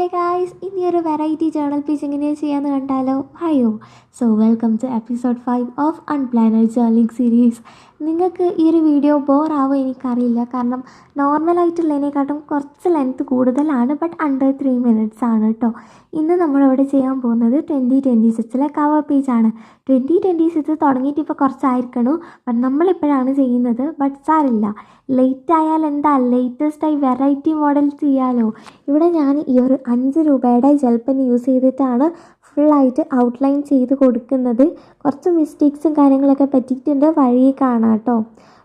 Hey guys, ഇനി ഒരു variety journal page എങ്ങനെയാണ് ചെയ്യാമെന്ന് കണ്ടാലോ? അയ്യോ, welcome to episode 5 of unplanned journaling series. നിങ്ങൾക്ക് ഈ ഒരു വീഡിയോ ബോറാവും എനിക്കറിയില്ല, കാരണം നോർമലായിട്ടുള്ളതിനെക്കാട്ടും കുറച്ച് ലെങ്ത്ത് കൂടുതലാണ്, ബട്ട് അണ്ടർ 3 minutes ആണ് കേട്ടോ. ഇന്ന് നമ്മളിവിടെ ചെയ്യാൻ പോകുന്നത് 2026 കവർ പേജാണ്. 2026 തുടങ്ങിയിട്ട് ഇപ്പോൾ കുറച്ചായിരിക്കണു, ബട്ട് നമ്മളിപ്പോഴാണ് ചെയ്യുന്നത്. ബട്ട് സാരില്ല, ലേറ്റ് ആയാൽ എന്താ, ലേറ്റസ്റ്റായി വെറൈറ്റി മോഡൽ ചെയ്യാമല്ലോ. ഇവിടെ ഞാൻ ഈ ഒരു 5 രൂപയുടെ ജെൽ പെൻ യൂസ് ചെയ്തിട്ടാണ് ഫുള്ളായിട്ട് ഔട്ട്ലൈൻ ചെയ്ത് കൊടുക്കുന്നത്. കുറച്ച് മിസ്റ്റേക്സും കാര്യങ്ങളൊക്കെ പറ്റിയിട്ടുണ്ട്, വഴിയെ കാണാം കേട്ടോ.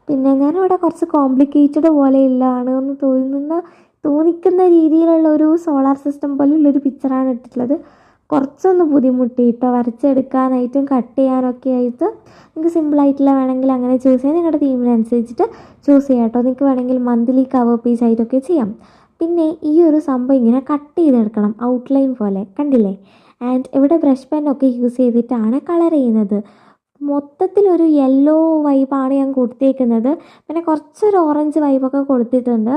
പിന്നെ ഞാനിവിടെ കുറച്ച് കോംപ്ലിക്കേറ്റഡ് പോലെയുള്ളതാണ് എന്ന് തോന്നിക്കുന്ന രീതിയിലുള്ള ഒരു സോളാർ സിസ്റ്റം പോലെയുള്ളൊരു പിക്ചറാണ് ഇട്ടിട്ടുള്ളത്. കുറച്ചൊന്ന് ബുദ്ധിമുട്ടി കേട്ടോ വരച്ചെടുക്കാനായിട്ടും കട്ട് ചെയ്യാനൊക്കെ ആയിട്ട്. നിങ്ങൾക്ക് സിമ്പിളായിട്ടുള്ള വേണമെങ്കിൽ അങ്ങനെ ചൂസ് ചെയ്യാം, നിങ്ങളുടെ തീമിനനുസരിച്ചിട്ട് ചൂസ് ചെയ്യാം കേട്ടോ. നിങ്ങൾക്ക് വേണമെങ്കിൽ മന്ത്ലി കവർ പേജ് ആയിട്ടൊക്കെ ചെയ്യാം. പിന്നെ ഈ ഒരു സംഭവം ഇങ്ങനെ കട്ട് ചെയ്തെടുക്കണം, ഔട്ട്ലൈൻ പോലെ, കണ്ടില്ലേ? ആൻഡ് ഇവിടെ ബ്രഷ് പെന്നൊക്കെ യൂസ് ചെയ്തിട്ടാണ് കളർ ചെയ്യുന്നത്. മൊത്തത്തിലൊരു യെല്ലോ വൈബാണ് ഞാൻ കൊടുത്തേക്കുന്നത്. പിന്നെ കുറച്ചൊരു ഓറഞ്ച് വൈബൊക്കെ കൊടുത്തിട്ടുണ്ട്.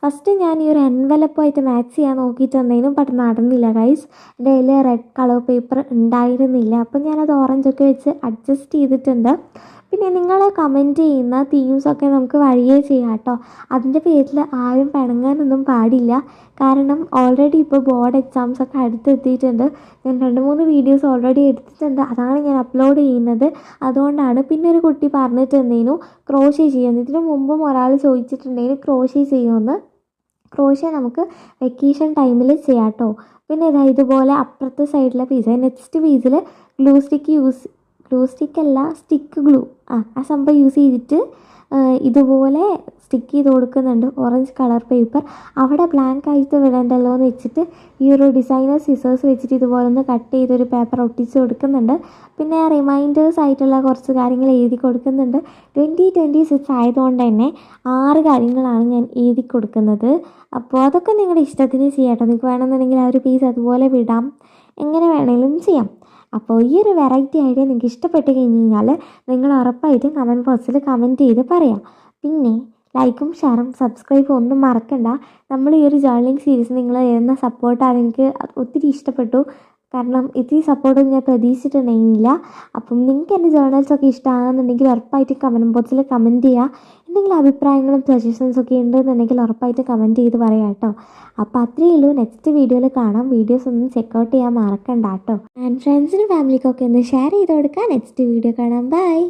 ഫസ്റ്റ് ഞാൻ ഈ ഒരു എൻവലപ്പായിട്ട് മാച്ച് ചെയ്യാൻ നോക്കിയിട്ടുണ്ടെങ്കിലും ബട്ട് നടന്നില്ല ഗൈസ്. എൻ്റെ കയ്യിൽ റെഡ് കളർ പേപ്പർ ഉണ്ടായിരുന്നില്ല, അപ്പം ഞാനത് ഓറഞ്ചൊക്കെ വെച്ച് അഡ്ജസ്റ്റ് ചെയ്തിട്ടുണ്ട്. പിന്നെ നിങ്ങൾ കമൻറ്റ് ചെയ്യുന്ന തീംസൊക്കെ നമുക്ക് വഴിയേ ചെയ്യാം കേട്ടോ. അതിൻ്റെ പേരിൽ ആരും പിണങ്ങാനൊന്നും പാടില്ല, കാരണം ഓൾറെഡി ഇപ്പോൾ ബോർഡ് എക്സാംസൊക്കെ അടുത്തെത്തിയിട്ടുണ്ട്. ഞാൻ 2-3 വീഡിയോസ് ഓൾറെഡി എടുത്തിട്ടുണ്ട്, അതാണ് ഞാൻ അപ്ലോഡ് ചെയ്യുന്നത്. അതുകൊണ്ടാണ്. പിന്നെ ഒരു കുട്ടി പറഞ്ഞിട്ടുണ്ടേനു ക്രോഷേ ചെയ്യുമെന്ന്. ഇതിന് മുമ്പും ഒരാൾ ചോദിച്ചിട്ടുണ്ടെങ്കിൽ ക്രോഷേ ചെയ്യുമെന്ന്. ക്രോഷേ നമുക്ക് വെക്കേഷൻ ടൈമിൽ ചെയ്യാം കേട്ടോ. പിന്നെ ഇതുപോലെ അപ്പുറത്തെ സൈഡിലെ പീസ്, നെക്സ്റ്റ് പീസിൽ ഗ്ലൂ സ്റ്റിക്കല്ല, സ്റ്റിക്ക് ഗ്ലൂ, ആ സംഭവം യൂസ് ചെയ്തിട്ട് ഇതുപോലെ സ്റ്റിക്ക് ചെയ്ത് കൊടുക്കുന്നുണ്ട്. ഓറഞ്ച് കളർ പേപ്പർ അവിടെ ബ്ലാങ്ക് ആയിട്ട് വിടണ്ടല്ലോ എന്ന് വെച്ചിട്ട് ഈ ഒരു ഡിസൈനർ സിസേഴ്സ് വെച്ചിട്ട് ഇതുപോലെ ഒന്ന് കട്ട് ചെയ്തൊരു പേപ്പർ ഒട്ടിച്ച് കൊടുക്കുന്നുണ്ട്. പിന്നെ റിമൈൻഡേഴ്സ് ആയിട്ടുള്ള കുറച്ച് കാര്യങ്ങൾ എഴുതി കൊടുക്കുന്നുണ്ട്. 2026 ആയതുകൊണ്ട് തന്നെ 6 കാര്യങ്ങളാണ് ഞാൻ എഴുതി കൊടുക്കുന്നത്. അപ്പോൾ അതൊക്കെ നിങ്ങളുടെ ഇഷ്ടത്തിന് ചെയ്യാം കേട്ടോ. നിങ്ങൾക്ക് വേണമെന്നുണ്ടെങ്കിൽ ആ ഒരു പീസ് അതുപോലെ വിടാം, എങ്ങനെ വേണമെങ്കിലും ചെയ്യാം. അപ്പോൾ ഈ ഒരു വെറൈറ്റി ഐഡിയ നിങ്ങൾക്ക് ഇഷ്ടപ്പെട്ട് കഴിഞ്ഞാൽ നിങ്ങൾ ഉറപ്പായിട്ടും കമൻറ്റ് ബോക്സിൽ കമൻറ്റ് ചെയ്ത് പറയാം. പിന്നെ ലൈക്കും ഷെയറും സബ്സ്ക്രൈബും ഒന്നും മറക്കണ്ട. നമ്മൾ ഈ ഒരു ജേർണലിംഗ് സീരീസ് നിങ്ങൾ തരുന്ന സപ്പോർട്ടാണ് എനിക്ക് ഒത്തിരി ഇഷ്ടപ്പെട്ടു, കാരണം ഇത്തിരി സപ്പോർട്ടൊന്നും ഞാൻ പ്രതീക്ഷിച്ചിട്ടുണ്ടായിരുന്നില്ല. അപ്പം നിങ്ങൾക്ക് എൻ്റെ ജേർണൽസൊക്കെ ഇഷ്ടമാണെന്നുണ്ടെങ്കിൽ ഉറപ്പായിട്ട് കമൻറ്റ് ബോക്സിൽ കമൻറ്റ് ചെയ്യുക. എന്തെങ്കിലും അഭിപ്രായങ്ങളും സജഷൻസൊക്കെ ഉണ്ടെന്നുണ്ടെങ്കിൽ ഉറപ്പായിട്ട് കമൻറ്റ് ചെയ്ത് പറയാം കേട്ടോ. അപ്പോൾ അത്രയേ ഉള്ളൂ. നെക്സ്റ്റ് വീഡിയോയിൽ കാണാം. വീഡിയോസ് ഒന്നും ചെക്കൗട്ട് ചെയ്യാൻ മറക്കണ്ട കേട്ടോ. ആൻഡ് ഫ്രണ്ട്സിനും ഫാമിലിക്കൊക്കെ ഒന്ന് ഷെയർ ചെയ്ത് കൊടുക്കുക. നെക്സ്റ്റ് വീഡിയോ കാണാം. ബൈ.